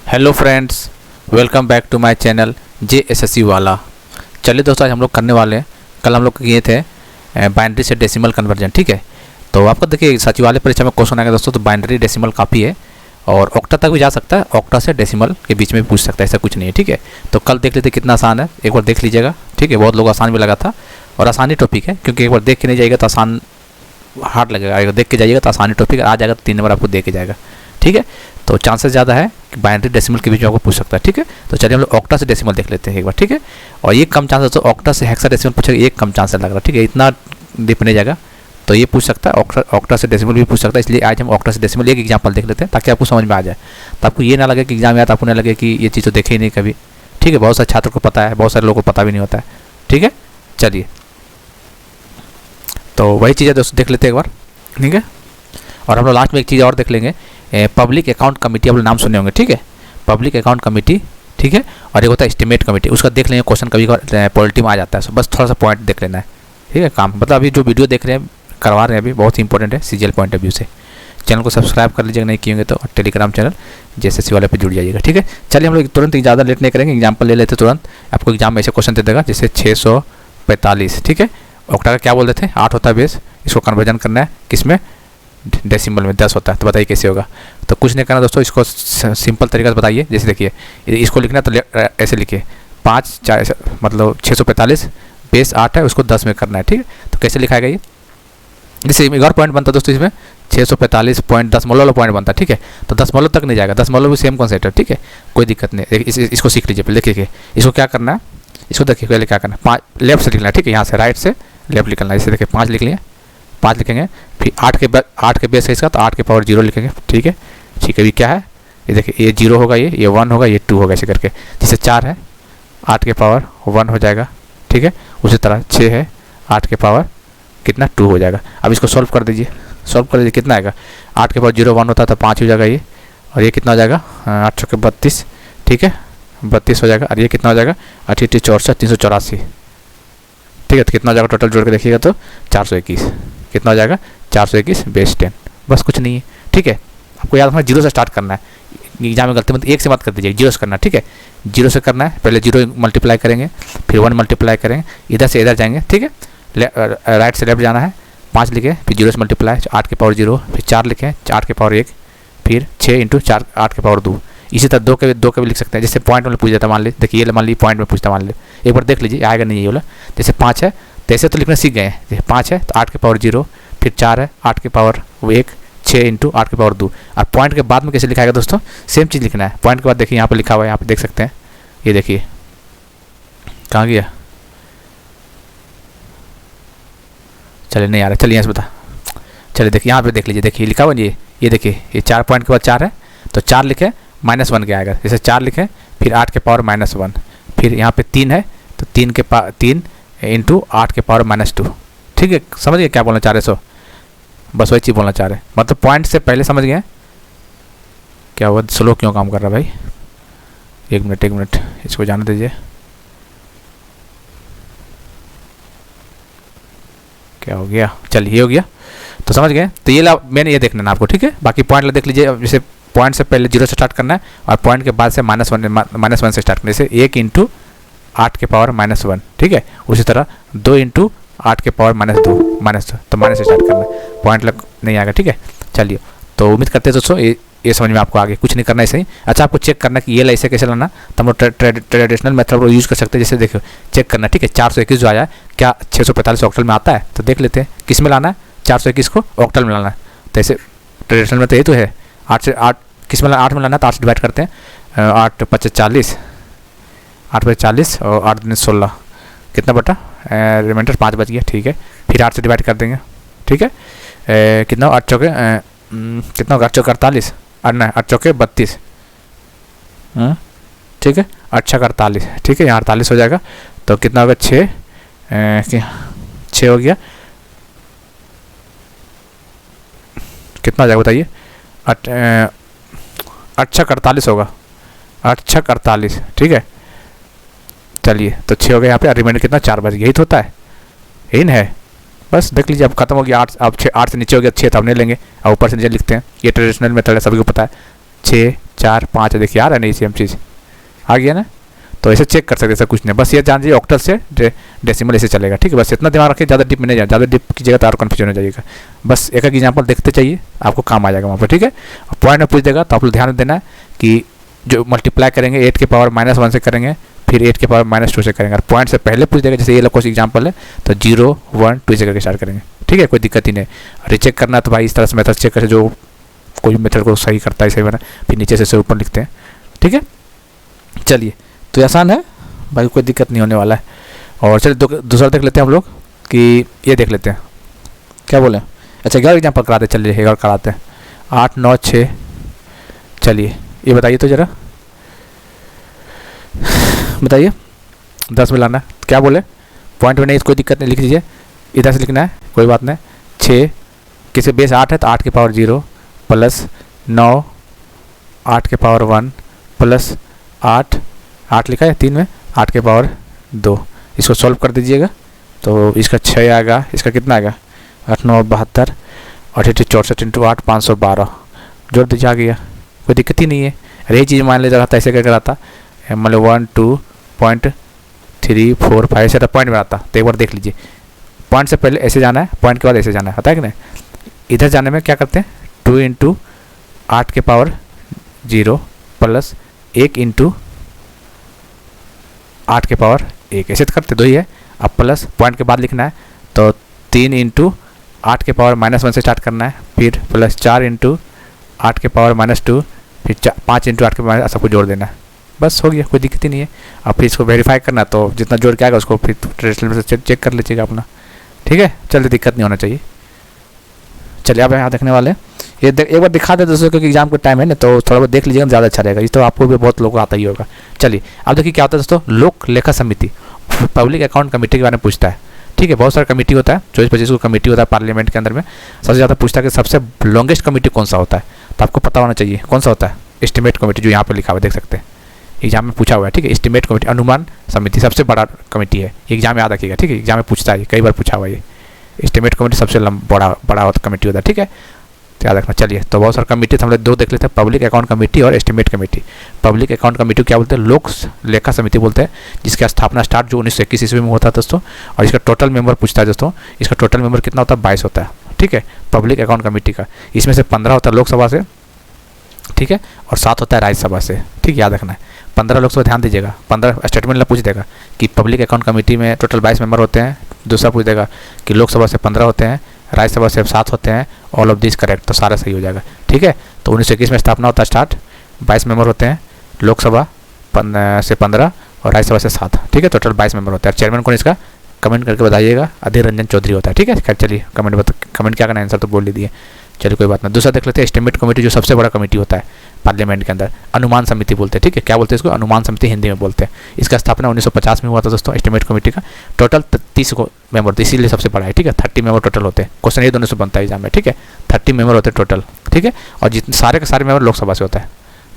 Hello friends, welcome back to my channel JSSC वाला। चलिए दोस्तों, आज हम लोग करने वाले हैं, कल हम लोग किए थे बाइनरी से डेसिमल कन्वर्जन। ठीक है, तो आपको देखिए सचिवालय परीक्षा में क्वेश्चन आएगा दोस्तों, तो बाइनरी डेसिमल काफ़ी है और ऑक्टा तक भी जा सकता है, ऑक्टा से डेसिमल के बीच में भी पूछ सकता है, ऐसा कुछ नहीं है। ठीक है, तो कल देख लेते कितना आसान है, एक बार देख लीजिएगा। ठीक है, बहुत लोग आसान भी लगा था और आसानी टॉपिक है, क्योंकि एक बार देख के नहीं जाएगा तो आसान हार्ड लगेगा, अगर देख के जाइएगा तो आसानी टॉपिक आ जाएगा, तो 3 नंबर आपको दे के जाएगा। ठीक है, तो चांसेस ज़्यादा है कि बाइनरी डेसिमल के बीच में आपको पूछ सकता है। ठीक है, तो चलिए हम लोग ऑक्टा से डेसिमल देख लेते हैं एक बार। ठीक है, और ये कम चांसेस, तो ऑक्टा से हेक्साडेसिमल पूछेगा, ये कम चांसेस लग रहा है। ठीक है, इतना डीप नहीं जाएगा, तो ये पूछ सकता है, ऑक्टा से डेसिमल भी पूछ सकता है। इसलिए आज हम ऑक्टा से डेसिमल एक एग्जाम्पल देख लेते हैं, ताकि आपको समझ में आ जाए, तो आपको ये ना लगे कि एग्जाम में आता, आपको ना लगे कि ये चीज़ तो देखे ही नहीं कभी। ठीक है, बहुत सारे छात्रों को पता है, बहुत सारे लोगों को पता भी नहीं होता है। ठीक है, चलिए, तो वही चीज़ें दोस्तों देख लेते हैं एक बार। ठीक है, और हम लोग लास्ट में एक चीज़ और देख लेंगे, पब्लिक अकाउंट कमेटी, आप लोग नाम सुने होंगे। ठीक है, पब्लिक अकाउंट कमेटी। ठीक है, और एक होता है एस्टिमेट कमेटी, उसका देख लेंगे, क्वेश्चन कभी पॉलिटी में आ जाता है, सो बस थोड़ा सा पॉइंट देख लेना है। ठीक है, काम मतलब अभी जो वीडियो देख रहे हैं, करवा रहे हैं अभी, बहुत ही इंपॉर्टेंट है CGL पॉइंट ऑफ व्यू से। चैनल को सब्सक्राइब कर लीजिएगा, नहीं किए होंगे तो, और टेलीग्राम चैनल JSSC वाले पे जुड़ जाइएगा। ठीक है, चलिए हम लोग तुरंत ज़्यादा लेट नहीं करेंगे, एग्जाम्पल ले लेते तुरंत। आपको एग्जाम में ऐसे क्वेश्चन दे देगा, जैसे 645। ठीक है, ऑक्टा का क्या बोल देते हैं, 8 होता है बेस, इसको कन्वर्जन करना है किस में, डेसिमल में 10 होता है, तो बताइए कैसे होगा। तो कुछ नहीं करना दोस्तों, इसको सिंपल तरीका से बताइए। जैसे देखिए, इसको लिखना तो ऐसे लिखिए, 5 4 मतलब 645 बेस 8 है, उसको 10 में करना है। ठीक है, तो कैसे लिखाएगा ये, जैसे एक और पॉइंट बनता है दोस्तों इसमें, 645.10 पॉइंट बनता है। ठीक है, तो 10 तक नहीं जाएगा, 10 भी सेम कॉन्सेप्ट है। ठीक है, कोई दिक्कत नहीं, इसको सीख लीजिए पहले। देखिए इसको क्या करना है, इसको देखिए पहले क्या करना है, 5 लेफ्ट से लिखना है। ठीक है, यहाँ से राइट से लेफ्ट लिखना है। जैसे देखिए 5 लिख लिए, 5 लिखेंगे, फिर 8 के बेस है इसका, तो 8 के पावर 0 लिखेंगे। ठीक है, ठीक है, अभी क्या है, ये देखिए, ये 0 होगा, ये 1 होगा, ये 2 होगा, ऐसे करके। जैसे 4 है, 8 के पावर 1 हो जाएगा। ठीक है, उसी तरह 6 है, 8 के पावर कितना 2 हो जाएगा। अब इसको सॉल्व कर दीजिए, सॉल्व कर दीजिए, कितना आएगा, 8 के पावर 0 1 होता है तो 5 हो जाएगा ये, और ये कितना हो जाएगा, 8 के 32। ठीक है, 32 हो जाएगा, और ये कितना हो जाएगा, 8 64 384। ठीक है, तो कितना हो जाएगा टोटल जोड़ के देखिएगा तो 421। कितना हो जाएगा, 421 बेस 10, बस कुछ नहीं है। ठीक है, आपको याद रखना 0 से स्टार्ट करना है, एग्जाम में गलती मत 1 से मत कर दीजिए, 0 से करना है। ठीक है, 0 से करना है, पहले 0 मल्टीप्लाई करेंगे, फिर 1 मल्टीप्लाई करेंगे, इधर से इधर जाएंगे। ठीक है, राइट से लेफ्ट जाना है, 5 लिखे, फिर 0 से मल्टीप्लाई, 8 के पावर 0, फिर 4 लिखें, 8 के पावर 1, फिर 6 × 4 8 के पावर 2। इसी तरह 2 के भी लिख सकते हैं, जैसे पॉइंट में पूछ जाता, मान लीजिए, देखिए ये मान लीजिए पॉइंट में पूछता, मान लीजिए, एक बार देख लीजिए आएगा नहीं ये वाला। जैसे 5 है तो ऐसे तो लिखना सीख गए हैं, जैसे 5 है तो 8 के पावर 0, फिर 4 है 8 के पावर 1, 6 × 8 के पावर 2। और पॉइंट के बाद में कैसे लिखाएगा दोस्तों, सेम चीज़ लिखना है। पॉइंट के बाद देखिए यहाँ पर लिखा हुआ है, यहाँ पर देख सकते हैं, ये देखिए कहाँ गया, चलिए नहीं आ रहा, चलिए यहाँ से बता, चलिए देखिए यहाँ पे देख लीजिए, देखिए लिखा हुआ ये देखिए, ये 4 पॉइंट के बाद 4 है, तो 4 लिखे -1 के आएगा। जैसे 4 लिखे, फिर 8 के पावर -1, फिर यहाँ पे 3 है, तो 3 × 8 के पावर -2। ठीक है, समझ गए क्या बोलना चाह रहे, सो बस वही चीज़ बोलना चाह रहे, मतलब पॉइंट से पहले समझ गए। क्या हुआ, स्लो क्यों काम कर रहा है भाई, एक मिनट, इसको जाने दीजिए, क्या हो गया, चलिए ये हो गया, तो समझ गए। तो ये मैंने ये देखना है आपको। ठीक है, बाकी पॉइंट देख लीजिए, जैसे पॉइंट से पहले 0 से स्टार्ट करना है, और पॉइंट के बाद से -1 से स्टार्ट करना है, जैसे 1 × 8 के पावर -1। ठीक है, उसी तरह 2 × 8 के पावर -2 तो माइनस से स्टार्ट करना है, पॉइंट लग नहीं आएगा। ठीक है, चलिए, तो उम्मीद करते हैं दोस्तों ये समझ में आपको आगे कुछ नहीं करना है, सही। अच्छा, आपको चेक करना कि ये ऐसे कैसे लाना, तो हम लोग ट्रेडिशनल मेथड को यूज़ कर सकते हैं। जैसे देखो चेक करना, ठीक है, 421 जो आया क्या 645 ऑक्टल में आता है, तो देख लेते हैं किस में लाना है, 421 को ऑक्टल में लाना है। तो ऐसे ट्रेडिशनल में तो ये तो है, 8 से 8 किस में 8 में लाना है, तो 8 से डिवाइड करते हैं, 8 × 5 = 40, 8 × 40 और 8 × 16 कितना बटा, रिमाइंडर 5 बच गया। ठीक है, फिर 8 से डिवाइड कर देंगे। ठीक है, कितना 8 चौके कितना होगा, 8 चौके 48, और नहीं 8 चौके 32। ठीक है, 8 छक्के 48। ठीक है, यहाँ 48 हो जाएगा, तो कितना होगा, 6 हो गया, कितना हो जाएगा बताइए, 8 छक्के 48 होगा, 8 छक्के 48। ठीक है, चलिए, तो 6 हो गया यहाँ पे, रिमाइंडर कितना 4 बच गया, यही तो होता है, यही ना है। बस देख लीजिए, अब खत्म हो गया 8, अब 8 से नीचे हो गया 6, तो हम नहीं लेंगे, और ऊपर से नीचे लिखते हैं। ये ट्रेडिशनल मेथड है, सभी को पता है, 6 4 5 देखिए आ रहा है नहीं सेम चीज़ आ गया ना। तो ऐसे चेक कर सकते हैं, ऐसा कुछ नहीं, बस ये जान लीजिए ऑक्टल से डेसिमल ऐसे चलेगा, ठीक है। बस इतना दिमाग रखिए, ज़्यादा डिप में नहीं जाए, ज़्यादा डिप कीजिएगा तो और कन्फ्यूजन हो जाएगा। बस एक एक एग्जाम्पल देखते चाहिए, आपको काम आ जाएगा वहाँ पर, ठीक है। पॉइंट में पूछ देगा तो आप लोग ध्यान देना है कि जो मल्टीप्लाई करेंगे 8 के पावर -1 से करेंगे, फिर 8 के पावर -2 से करेंगे। और पॉइंट से पहले पूछ देगा, जैसे ये कुछ एग्जाम्पल है तो 0 1 2 से करके स्टार्ट करेंगे, ठीक है, कोई दिक्कत ही नहीं। रिचेक करना तो भाई इस तरह से मेथड चेक करें, जो कोई मेथड को सही करता है सही बना, फिर नीचे से ऊपर लिखते हैं, ठीक है। चलिए तो आसान है भाई, कोई दिक्कत नहीं होने वाला है। और चलिए दूसरा देख लेते हैं हम लोग कि ये देख लेते हैं क्या बोले। अच्छा 11 एग्जाम्पल कराते हैं, चलिए 11 कराते हैं, 8 9 6। चलिए ये बताइए तो ज़रा बताइए 10 में लाना क्या बोले, पॉइंट में नहीं कोई दिक्कत नहीं, लिख लीजिए, इधर से लिखना है कोई बात नहीं। 6 किसी बेस 8 है तो 8 के पावर 0 प्लस 9 8 के पावर 1 प्लस 8 8 लिखा है 3 में 8 के पावर 2। इसको सॉल्व कर दीजिएगा तो इसका 6 आएगा, इसका कितना आएगा 8 9 72 और 64 इंटू 8 512 जोड़ दीजिए, आ गया, कोई दिक्कत ही नहीं है। अरे ये चीज़ मान लीजिए रहता ऐसे करके रहता, मान लो 1 2.3 4 5 ऐसे पॉइंट में आता, तो एक बार देख लीजिए, पॉइंट से पहले ऐसे जाना है, पॉइंट के बाद ऐसे जाना है, पता है कि नहीं। इधर जाने में क्या करते हैं 2 इंटू 8 के पावर 0 प्लस 1 इंटू 8 के पावर 1 ऐसे तो करते दो ही है। अब प्लस पॉइंट के बाद लिखना है तो 3 इंटू 8 के पावर -1 से स्टार्ट करना है, फिर प्लस 4 इंटू 8 के पावर -2, फिर 5 इंटू 8 के पावर, सबको जोड़ देना है, बस हो गया, कोई दिक्कत ही नहीं है। अब फिर इसको वेरीफाई करना तो जितना जोड़ के आएगा उसको फिर ट्रेडिशनल से चेक कर लीजिएगा अपना, ठीक है। चलिए दिक्कत नहीं होना चाहिए। चलिए अब यहाँ देखने वाले ये एक बार दिखा दे दोस्तों, क्योंकि एग्जाम का टाइम है ना, तो थोड़ा बहुत देख लीजिएगा ज़्यादा अच्छा रहेगा। इस तो आपको भी बहुत लोगों को आता ही होगा। चलिए अब देखिए क्या होता है दोस्तों, लोक लेखा समिति पब्लिक अकाउंट कमेटी के बारे में पूछता है, ठीक है। बहुत सारा कमेटी होता है, 24-25 को कमेटी होता है पार्लियामेंट के अंदर में। सबसे ज़्यादा पूछता है कि सबसे लॉन्गेस्ट कमेटी कौन सा होता है, तो आपको पता होना चाहिए कौन सा होता है, एस्टिमेट कमेटी, जो यहाँ पर लिखा हुआ देख सकते हैं, एग्जाम में पूछा हुआ है, ठीक है। एस्टिमेट कमेटी अनुमान समिति सबसे बड़ा कमेटी है, एग्जाम में याद रखिएगा, ठीक है, एग्जाम में पूछता है, कई बार पूछा हुआ है। एस्टिमेट कमेटी सबसे बड़ा कमेटी होता है, ठीक है, याद रखना। चलिए तो बहुत सारे कमेटी हम लोग दो देख लेते हैं, पब्लिक अकाउंट कमेटी और estimate committee. Public account committee क्या बोलते हैं, लोक लेखा समिति बोलते हैं, जिसकी स्थापना स्टार्ट जो 1921 ईस्वी में होता है दोस्तों। और इसका टोटल मेंबर पूछता है दोस्तों, इसका टोटल मेंबर कितना होता है 22 होता है, ठीक है, पब्लिक अकाउंट कमेटी का। इसमें से 15 होता है लोकसभा से, ठीक है, और 7 होता है राज्यसभा से, ठीक, याद रखना है। 15 लोकसभा, ध्यान दीजिएगा, 15 स्टेटमेंट पूछ देगा कि पब्लिक अकाउंट कमेटी में टोटल 22 मेंबर होते हैं। दूसरा पूछ देगा कि लोकसभा से 15 होते हैं, राज्यसभा से 7 होते हैं, ऑल ऑफ दिस करेक्ट, तो सारा सही हो जाएगा, ठीक है। तो 1921 में स्थापना होता है स्टार्ट, 22 मेंबर होते हैं, लोकसभा से 15 और राज्यसभा से 7, ठीक है, टोटल 22 मेंबर होते हैं। चेयरमैन कौन इसका कमेंट करके बताइएगा, अधीर रंजन चौधरी होता है, ठीक है। चलिए कमेंट क्या करना, आंसर तो बोल ही दिए, चलिए कोई बात नहीं। दूसरा देख लेते हैं एस्टिमेट कमेटी, जो सबसे बड़ा कमेटी होता है पार्लियामेंट के अंदर, अनुमान समिति बोलते हैं, ठीक है। क्या बोलते हैं इसको, अनुमान समिति हिंदी में बोलते हैं। इसका स्थापना 1950 में हुआ था दोस्तों। एस्टिमेट कमेटी का टोटल 30 को मेंबर थे, इसीलिए सबसे बड़ा है, ठीक है। 30 मेंबर टोटल होते हैं, क्वेश्चन ये दोनों से बनता है एग्जाम में, ठीक है। 30 मेंबर होते हैं टोटल, ठीक है। और जितने सारे के सारे मेंबर लोकसभा से होता है,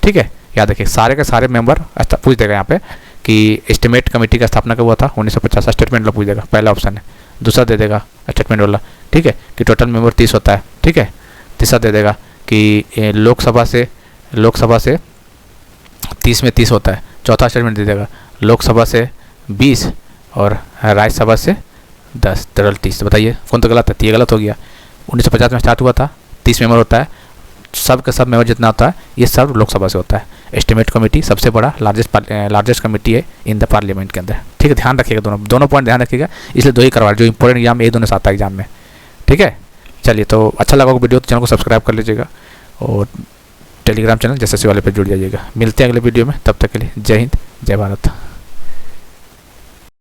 ठीक है, याद रखिए, सारे के सारे मेंबर पूछ देगा यहाँ पे कि एस्टिमेट कमेटी का स्थापना कब हुआ था 1950, स्टेटमेंट वाला पूछ देगा, पहला ऑप्शन है। दूसरा दे देगा स्टेटमेंट वाला, ठीक है, कि टोटल मेंबर 30 होता है, ठीक है। तीसरा दे देगा कि लोकसभा से 30 में 30 होता है। चौथा स्टेटमेंट दे देगा लोकसभा से 20 और राज्यसभा से 10, टोटल 30। बताइए कौन तो गलत है, ये गलत हो गया। 1950 में स्टार्ट हुआ था, 30 मेंबर होता है, सब का सब मेंबर जितना होता है ये सब लोकसभा से होता है। एस्टिमेट कमेटी सबसे बड़ा लार्जेस्ट कमेटी है इन द पार्लियामेंट के अंदर, ठीक है। ध्यान रखिएगा, दोनों पॉइंट ध्यान रखिएगा, इसलिए दो ही करवा, जो इंपॉर्टेंट एग्जाम ये दोनों से आता है एग्जाम में, ठीक है। चलिए तो अच्छा लगा वीडियो तो चैनल को सब्सक्राइब कर लीजिएगा और टेलीग्राम चैनल जैसे वाले पे जुड़ जाइएगा। मिलते हैं अगले वीडियो में, तब तक के लिए जय हिंद जय भारत।